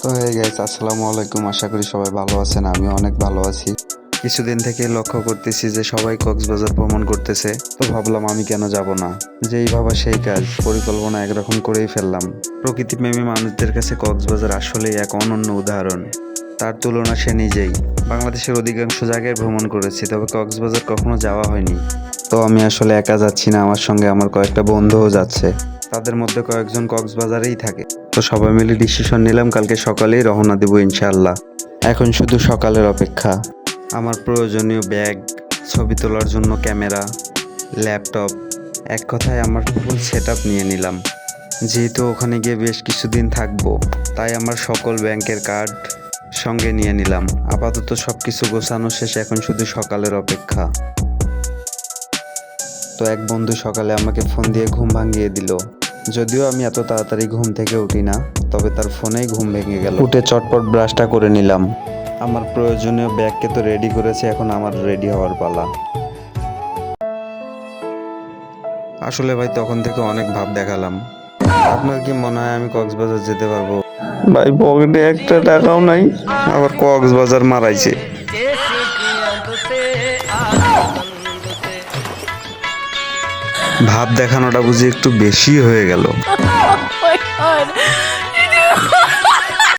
তো hey guys, আসসালামু আলাইকুম। আশা করি সবাই ভালো আছেন। আমি অনেক ভালো আছি। কিছুদিন থেকে লক্ষ্য করতেছি যে সবাই কক্সবাজার ভ্রমণ করতেছে, তো ভাবলাম আমি কেন যাব না। যেই ভাবা সেই কাজ, পরিকল্পনা একরকম করেই ফেললাম। প্রকৃতিপ্রেমী মানুষদের কাছে কক্সবাজার আসলেই এক অনন্য উদাহরণ। তার তুলনা সে নিজেই। বাংলাদেশের অধিকাংশ জায়গায় ভ্রমণ করেছি, তবে কক্সবাজার কখনো যাওয়া হয়নি। তো আমি আসলে একা যাচ্ছি না, আমার সঙ্গে আমার কয়েকটা বন্ধুও যাচ্ছে। তাদের মধ্যে কয়েকজন কক্সবাজারেই থাকে। তো সবাই মিলে ডিসিশন নিলাম কালকে সকালেই রওনা দেব ইনশাআল্লাহ। এখন শুধু সকালের অপেক্ষা। আমার প্রয়োজনীয় ব্যাগ, ছবি তোলার জন্য ক্যামেরা, ল্যাপটপ, এক কথায় আমার ফুল সেটআপ নিয়ে নিলাম। যেহেতু ওখানে গিয়ে বেশ কিছুদিন থাকবো, তাই আমার সকল ব্যাংকের কার্ড সঙ্গে নিয়ে নিলাম। আপাতত সব কিছু গোছানো শেষ, এখন শুধু সকালের অপেক্ষা। তো এক বন্ধু সকালে আমাকে ফোন দিয়ে ঘুম ভাঙিয়ে দিল। যদিও আমি এত তাড়াতাড়ি ঘুম থেকে উঠি না, তবে তার ফোনেই ঘুম ভেঙে গেল। উঠে চটপট ব্রাশটা করে নিলাম। আমার প্রয়োজনীয় ব্যাগকে তো রেডি করেছে, এখন আমার রেডি হওয়ার পালা। আসলে ভাই তখন থেকে অনেক ভাব দেখালাম। আপনার কি মনে হয় আমি কক্সবাজার যেতে পারবো? ভাই পকেটে একটা টাকাও নাই, আবার কক্সবাজার মারাইছে। ভাব দেখানোটা বুঝি একটু বেশি হয়ে গেল। Oh my god.